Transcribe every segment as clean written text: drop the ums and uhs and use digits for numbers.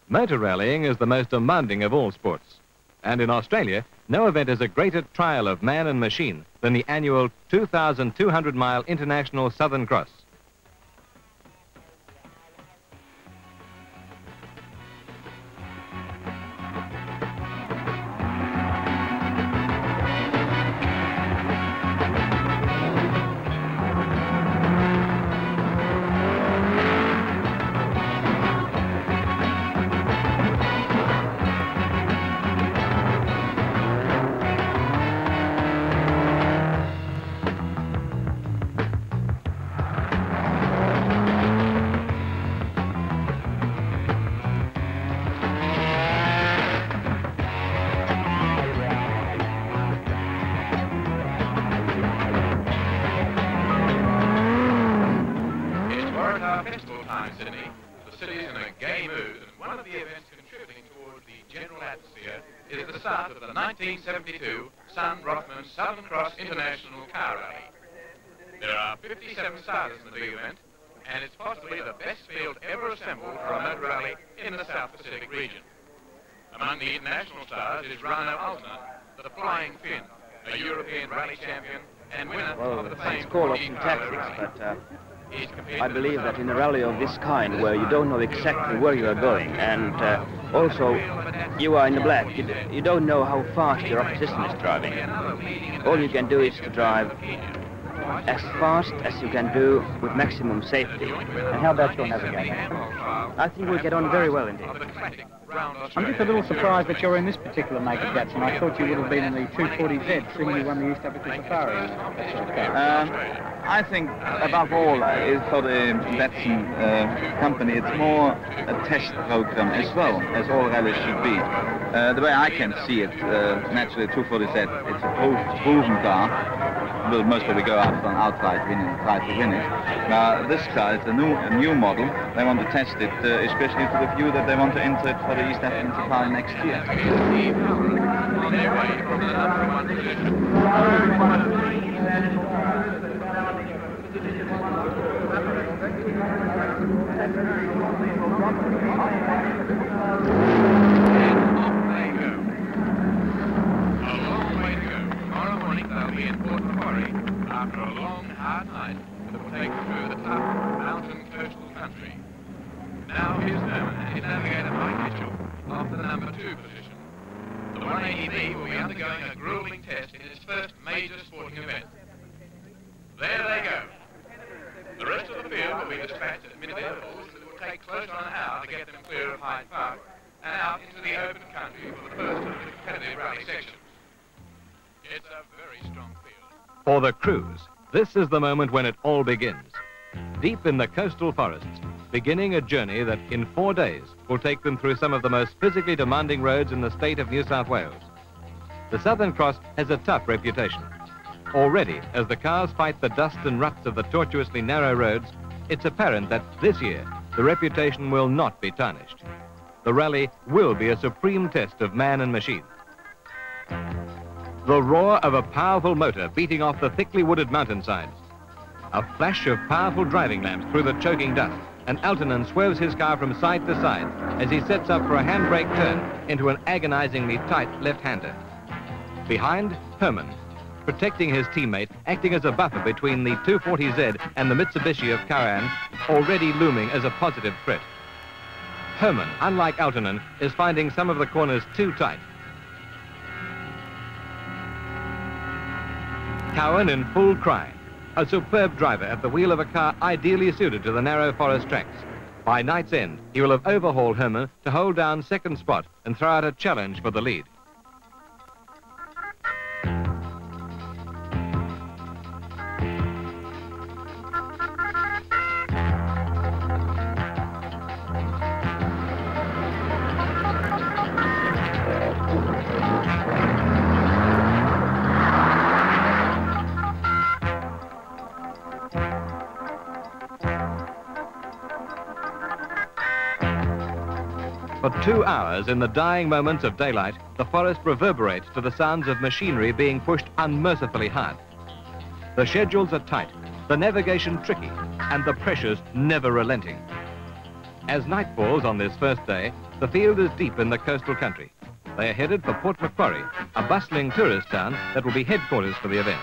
Motor rallying is the most demanding of all sports. And in Australia, no event is a greater trial of man and machine than the annual 2,200-mile International Southern Cross. Is the start of the 1972 ROTHMANS Southern Cross International Car Rally. There are 57 starters in the big event, and it's possibly the best field ever assembled for a motor rally in the South Pacific region. Among the international stars is Rauno, the Flying Finn, a European rally champion and winner of the famed call tactics, but I believe that in a rally of this kind, where you don't know exactly where you are going, and also you are in the black, you don't know how fast your opposition is driving. All you can do is to drive as fast as you can do with maximum safety. And how about your navigation? I think we get on very well indeed. I'm just a little surprised that you're in this particular make of Datsun. I thought you would have been in the 240Z, seeing you won the East Africa Safari. I think, above all, for the Datsun company, it's more a test program as well, as all rallies should be. The way I can see it, naturally, 240Z, it's a proven car. Will most probably go out on outright win and try to win it. Now, this car is a new model. They want to test it, especially to the view that they want to enter it for the East African Safari next year. After a long, hard night that will take through the tough mountain coastal country. Now here's Hermann and his navigator Mike Mitchell off the number 2 position. The 180B will be undergoing a grueling test in its first major sporting event. There they go. The rest of the field will be dispatched at minute intervals that will take close on an hour to get them clear of Hyde Park and out into the open country for the first of the competitive rally sections. It's a very strong field. For the crews, this is the moment when it all begins. Deep in the coastal forests, beginning a journey that in 4 days will take them through some of the most physically demanding roads in the state of New South Wales. The Southern Cross has a tough reputation. Already, as the cars fight the dust and ruts of the tortuously narrow roads, it's apparent that this year the reputation will not be tarnished. The rally will be a supreme test of man and machine. The roar of a powerful motor beating off the thickly wooded mountainsides. A flash of powerful driving lamps through the choking dust, and Aaltonen swerves his car from side to side as he sets up for a handbrake turn into an agonizingly tight left-hander. Behind, Hermann, protecting his teammate, acting as a buffer between the 240Z and the Mitsubishi of Cowan, already looming as a positive threat. Hermann, unlike Aaltonen, is finding some of the corners too tight. Cowan in full cry, a superb driver at the wheel of a car ideally suited to the narrow forest tracks. By night's end, he will have overhauled Hermann to hold down second spot and throw out a challenge for the lead. For 2 hours, in the dying moments of daylight, the forest reverberates to the sounds of machinery being pushed unmercifully hard. The schedules are tight, the navigation tricky, and the pressures never relenting. As night falls on this first day, the field is deep in the coastal country. They are headed for Port Macquarie, a bustling tourist town that will be headquarters for the event.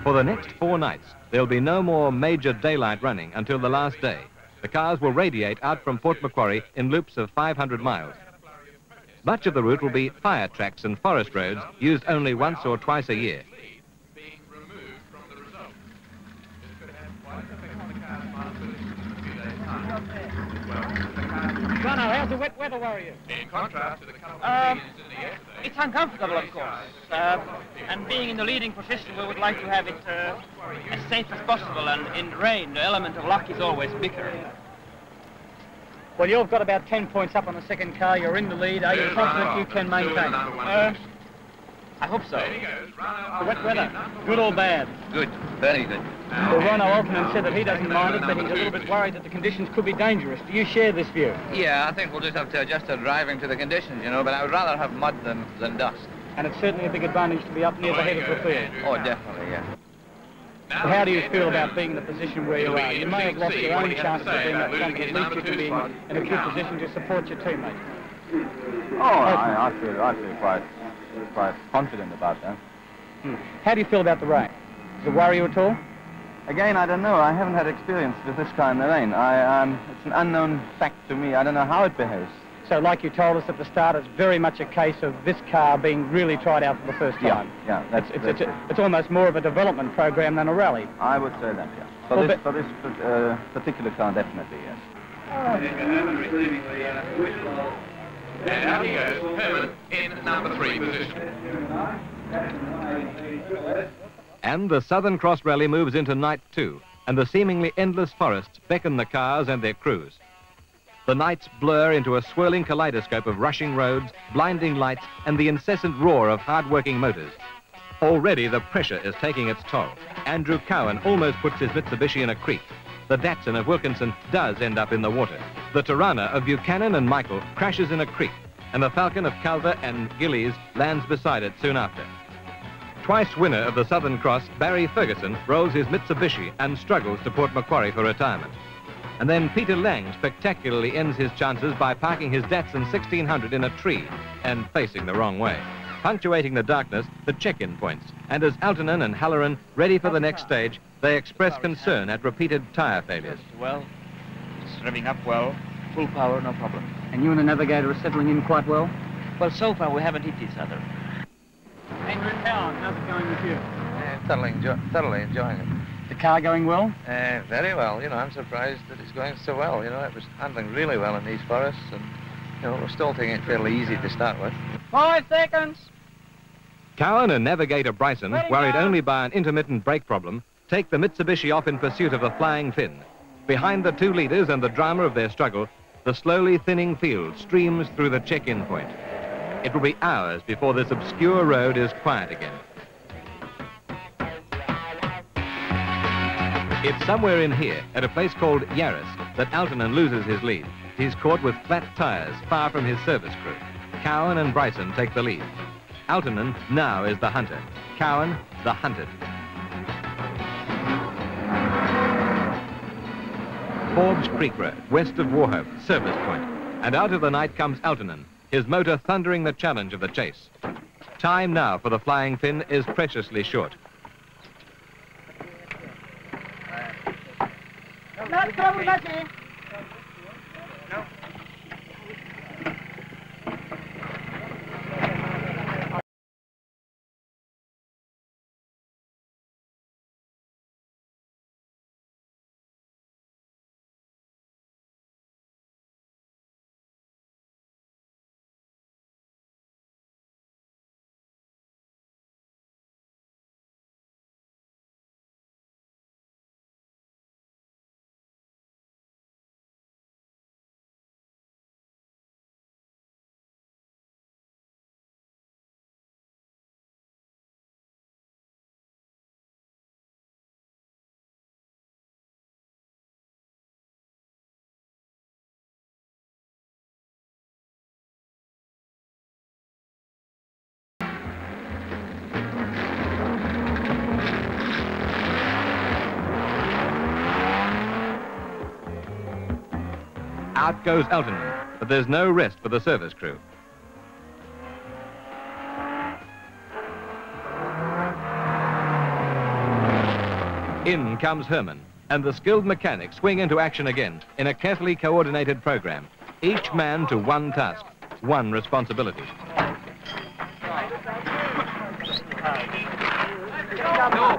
For the next 4 nights, there'll be no more major daylight running until the last day. The cars will radiate out from Port Macquarie in loops of 500 miles. Much of the route will be fire tracks and forest roads used only once or twice a year. Rauno, how's the wet weather worry you? In contrast to the colour It's uncomfortable, of course. And being in the leading position, we would like to have it as safe as possible. And in rain, the element of luck is always bigger. Well, you've got about 10 points up on the second car. You're in the lead. Are you confident you can maintain? I hope so. The wet weather, good or bad? Good, very good. Well, Aaltonen said that he doesn't mind it, but he's a little bit worried that the conditions could be dangerous. Do you share this view? Yeah, I think we'll just have to adjust our driving to the conditions, you know, but I would rather have mud than dust. And it's certainly a big advantage to be up near the head of the field. Oh, definitely, yeah. But how do you feel about being in the position where you are? You may have lost your own chances of being up front, but at least you can be in a good position to support your teammates. Oh, I feel quite confident about that. How do you feel about the rain? Does it worry you at all? Again, I don't know. I haven't had experience with this kind of rain. It's an unknown fact to me. I don't know how it behaves. So like you told us at the start, it's very much a case of this car being really tried out for the first time. Yeah, it's almost more of a development program than a rally. I would say that, yeah. For this particular car, definitely, yes. And out he goes, Hermann in number 3 position. And the Southern Cross Rally moves into night 2, and the seemingly endless forests beckon the cars and their crews. The nights blur into a swirling kaleidoscope of rushing roads, blinding lights, and the incessant roar of hard-working motors. Already the pressure is taking its toll. Andrew Cowan almost puts his Mitsubishi in a creek. The Datsun of Wilkinson does end up in the water. The Torana of Buchanan and Michael crashes in a creek, and the Falcon of Calver and Gillies lands beside it soon after. Twice winner of the Southern Cross, Barry Ferguson rolls his Mitsubishi and struggles to Port Macquarie for retirement. And then Peter Lang spectacularly ends his chances by parking his Datsun 1600 in a tree and facing the wrong way. Punctuating the darkness, the check-in points. And as Aaltonen and Halloran ready for the next stage, they express concern at repeated tyre failures. Well, it's revving up well. Full power, no problem. And you and the navigator are settling in quite well? Well, so far we haven't hit each other. Andrew Cowan, how's it going with you? Thoroughly enjoying it. The car going well? Very well. You know, I'm surprised that it's going so well. You know, it was handling really well in these forests, and, you know, we're still taking it fairly easy to start with. 5 seconds! Cowan and navigator Bryson, worried only by an intermittent brake problem, take the Mitsubishi off in pursuit of the flying Finn. Behind the 2 leaders and the drama of their struggle, the slowly thinning field streams through the check-in point. It will be hours before this obscure road is quiet again. It's somewhere in here, at a place called Yaris, that Aaltonen loses his lead. He's caught with flat tyres, far from his service crew. Cowan and Bryson take the lead. Aaltonen now is the hunter. Cowan, the hunted. Forbes Creek Road, west of Warhope, service point. And out of the night comes Aaltonen, his motor thundering the challenge of the chase. Time now for the flying Finn is preciously short. Out goes Aaltonen, but there's no rest for the service crew. In comes Hermann, and the skilled mechanics swing into action again in a carefully coordinated program. Each man to one task, one responsibility. No.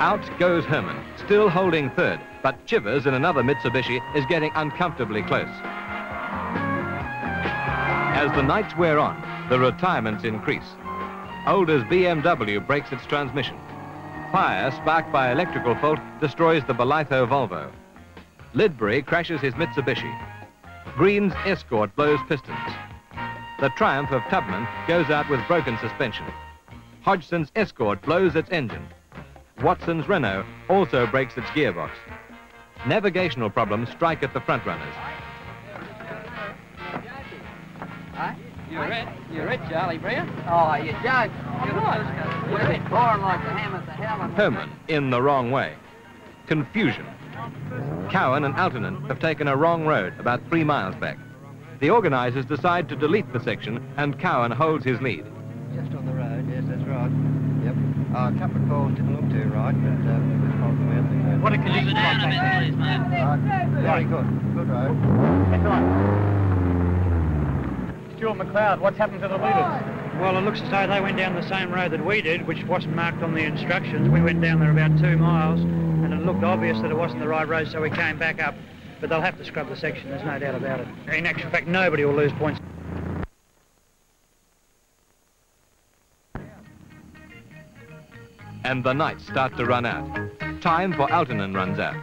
Out goes Hermann, still holding third, but Chivas in another Mitsubishi is getting uncomfortably close. As the nights wear on, the retirements increase. Older's BMW breaks its transmission. Fire, sparked by electrical fault, destroys the Belitho Volvo. Lidbury crashes his Mitsubishi. Green's Escort blows pistons. The Triumph of Tubman goes out with broken suspension. Hodgson's Escort blows its engine. Watson's Renault also breaks its gearbox. Navigational problems strike at the front runners. You're it, Charlie Bria. Oh, you joke. You're a bit boring like the ham at the hell. Hermann in the wrong way. Confusion. Cowan and Aaltonen have taken a wrong road about 3 miles back. The organisers decide to delete the section and Cowan holds his lead. Just on the road, yes, that's right. Yep. A couple of calls didn't look too right, but What a condition like that, please, mate. very good. Good road. That's right. Stuart McLeod, what's happened to the leaders? Well, it looks as though they went down the same road that we did, which wasn't marked on the instructions. We went down there about 2 miles, and it looked obvious that it wasn't the right road, so we came back up. But they'll have to scrub the section, there's no doubt about it. In actual fact, nobody will lose points. And the nights start to run out. Time for Aaltonen runs out.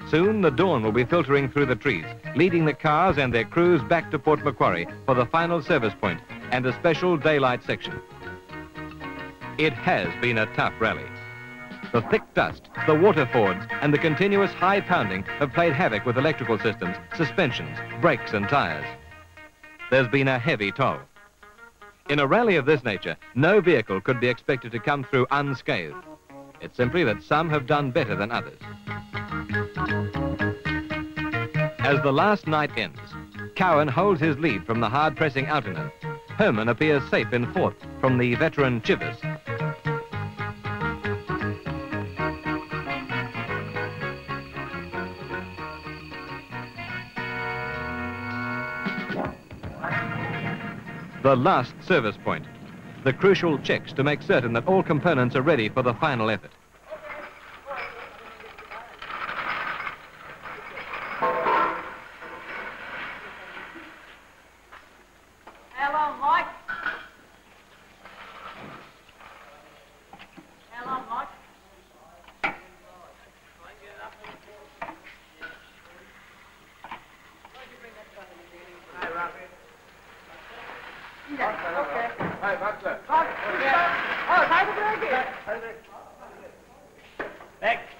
Soon the dawn will be filtering through the trees, leading the cars and their crews back to Port Macquarie for the final service point and a special daylight section. It has been a tough rally. The thick dust, the water fords, and the continuous high pounding have played havoc with electrical systems, suspensions, brakes and tyres. There's been a heavy toll. In a rally of this nature, no vehicle could be expected to come through unscathed. It's simply that some have done better than others. As the last night ends, Cowan holds his lead from the hard-pressing Aaltonen. Hermann appears safe in fourth from the veteran Chivas. The last service point, the crucial checks to make certain that all components are ready for the final effort. Hello, Mike. Hello, Mike.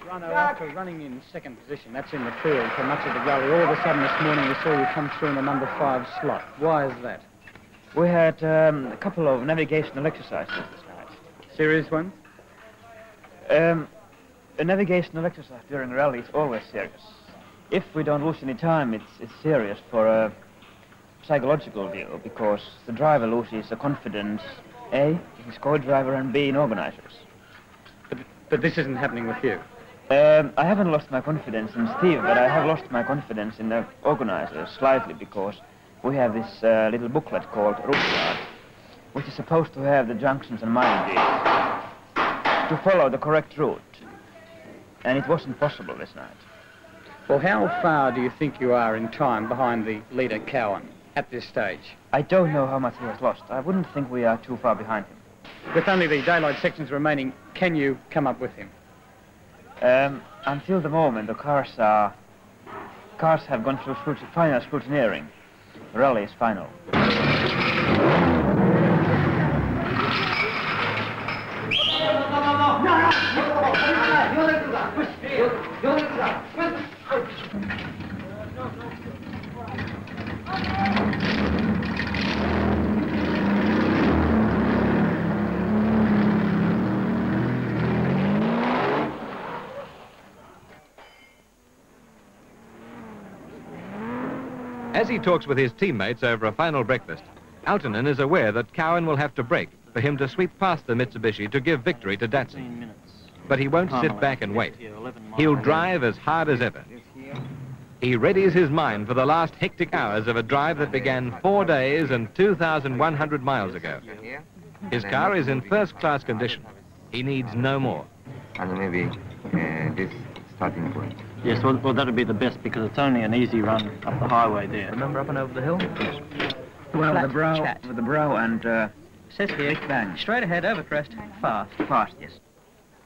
Rauno, after running in second position, that's in the field for much of the rally, all of a sudden this morning we saw you come through in the number 5 slot. Why is that? We had a couple of navigational exercises this night. Serious ones? A navigational exercise during a rally is always serious. If we don't lose any time, it's serious for a psychological view, because the driver loses the confidence, A, in his co-driver, and B, in organisers. But this isn't happening with you. I haven't lost my confidence in Steve, but I have lost my confidence in the organisers slightly, because we have this little booklet called Route Chart, which is supposed to have the junctions and mileages to follow the correct route. And it wasn't possible this night. Well, how far do you think you are in time behind the leader, Cowan, at this stage? I don't know how much he has lost. I wouldn't think we are too far behind him. With only the daylight sections remaining, can you come up with him? Until the moment, the cars have gone through final scrutineering. The rally is final. As he talks with his teammates over a final breakfast, Aaltonen is aware that Cowan will have to brake for him to sweep past the Mitsubishi to give victory to Datsun. But he won't sit back and wait. He'll drive as hard as ever. He readies his mind for the last hectic hours of a drive that began 4 days and 2,100 miles ago. His car is in first-class condition. He needs no more. And maybe this starting point. Yes, well, that'll be the best because it's only an easy run up the highway there. Remember up and over the hill? Well, the brow and says here, bang. Straight ahead, overcrest, fast. Fast, yes.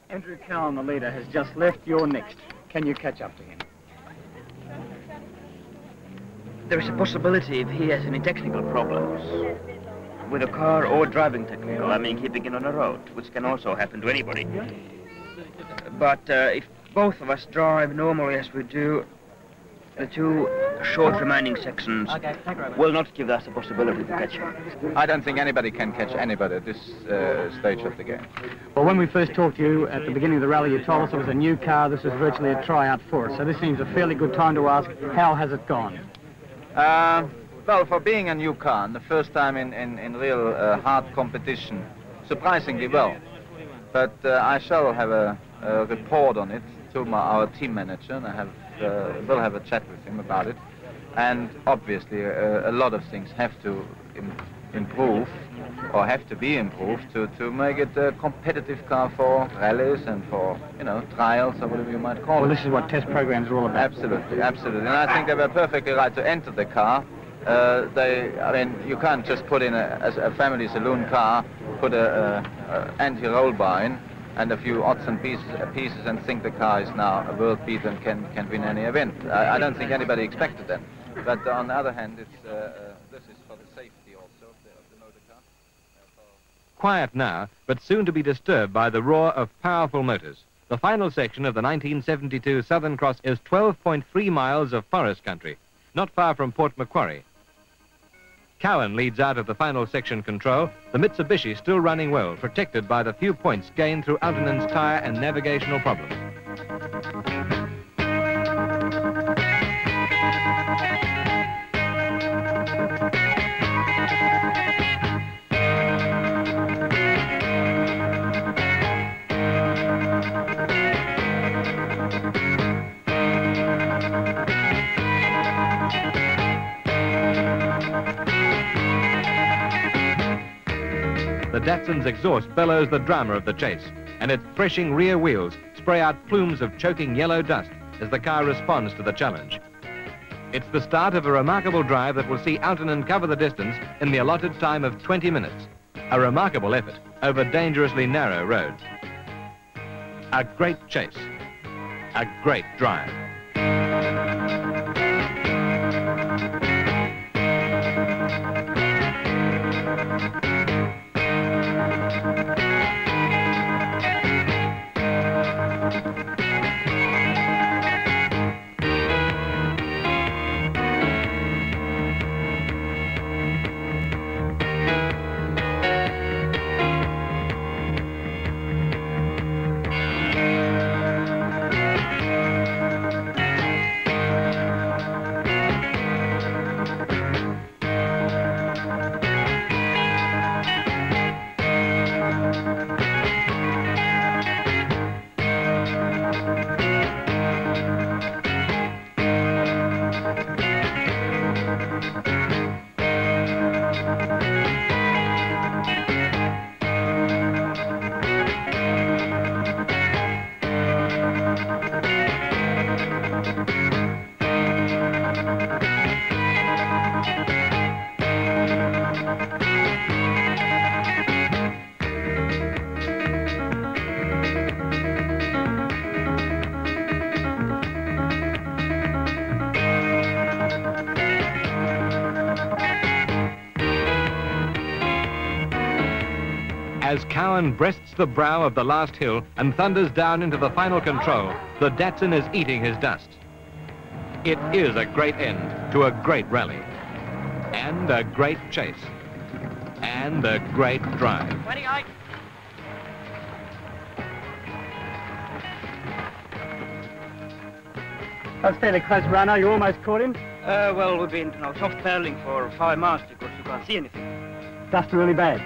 Andrew Cowan, the leader, has just left. You're next. Can you catch up to him? There is a possibility if he has any technical problems with a car or driving technical, I mean keeping it on the road, which can also happen to anybody. But if both of us drive normally as we do, the two short remaining sections will not give us a possibility to catch him. I don't think anybody can catch anybody at this stage of the game. Well, when we first talked to you at the beginning of the rally, you told us it was a new car. This was virtually a tryout for us. So this seems a fairly good time to ask, how has it gone? Well, for being a new car, and the first time in real hard competition, surprisingly well. But I shall have a report on it to our team manager, and will have a chat with him about it. And obviously, a lot of things have to improve, or have to be improved, to make it a competitive car for rallies and for, trials or whatever you might call it. Well, this is what test programs are all about. Absolutely, absolutely. And I think they were perfectly right to enter the car. You can't just put in a family saloon car, put a anti-roll bar in, and a few odds and pieces and think the car is now a world beat and can win any event. I don't think anybody expected that. But on the other hand, it's, this is for the safety also of the motor car. Quiet now, but soon to be disturbed by the roar of powerful motors. The final section of the 1972 Southern Cross is 12.3 miles of forest country, not far from Port Macquarie. Cowan leads out of the final section control, the Mitsubishi still running well, protected by the few points gained through Aaltonen's tyre and navigational problems. The Datsun's exhaust bellows the drama of the chase, and its threshing rear wheels spray out plumes of choking yellow dust as the car responds to the challenge. It's the start of a remarkable drive that will see Aaltonen cover the distance in the allotted time of 20 minutes. A remarkable effort over dangerously narrow roads. A great chase. A great drive. As Cowan breasts the brow of the last hill and thunders down into the final control, the Datsun is eating his dust. It is a great end to a great rally. And a great chase. And a great drive. 28. That was fairly close, Rauno. You almost caught him. Well, we've been soft paddling for 5 miles because you can't see anything. Dust really bad.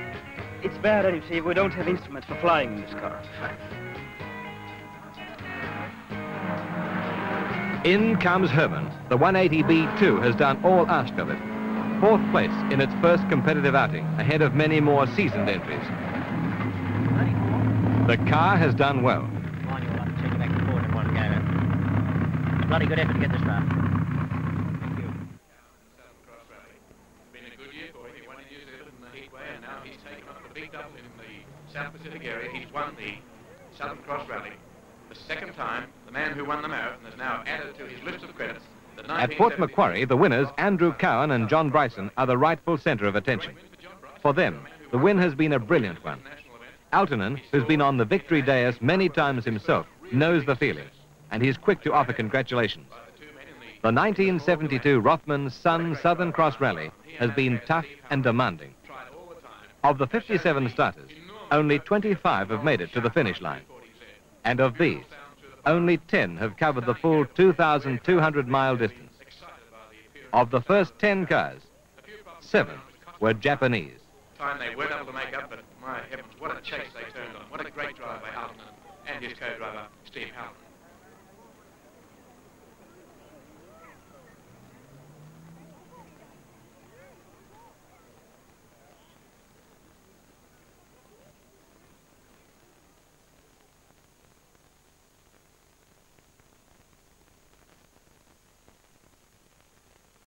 It's bad, and you see, we don't have instruments for flying in this car. In comes Hermann. The 180B2 has done all asked of it. 4th place in its first competitive outing, ahead of many more seasoned entries. The car has done well. Come on, you'll have to take it back to forward in one go. Bloody good effort to get this round. Thank you. Cross Rally. Been a good year for him. He won in New Zealand in the Heatway, and now he's taken up the big double in the South Pacific area. He's won the Southern Cross Rally. The second time, the man who won the marathon has now added to his list of credits. At Port Macquarie, the winners, Andrew Cowan and John Bryson, are the rightful centre of attention. For them, the win has been a brilliant one. Aaltonen, who's been on the victory dais many times himself, knows the feeling, and he's quick to offer congratulations. The 1972 ROTHMANS Sun Southern Cross Rally has been tough and demanding. Of the 57 starters, only 25 have made it to the finish line. And of these, only 10 have covered the full 2,200-mile distance. Of the first 10 cars, 7 were Japanese. Time they weren't able to make up, but my heavens, what a chase they turned on. What a great drive by Aaltonen and his co-driver, Steve Halloran.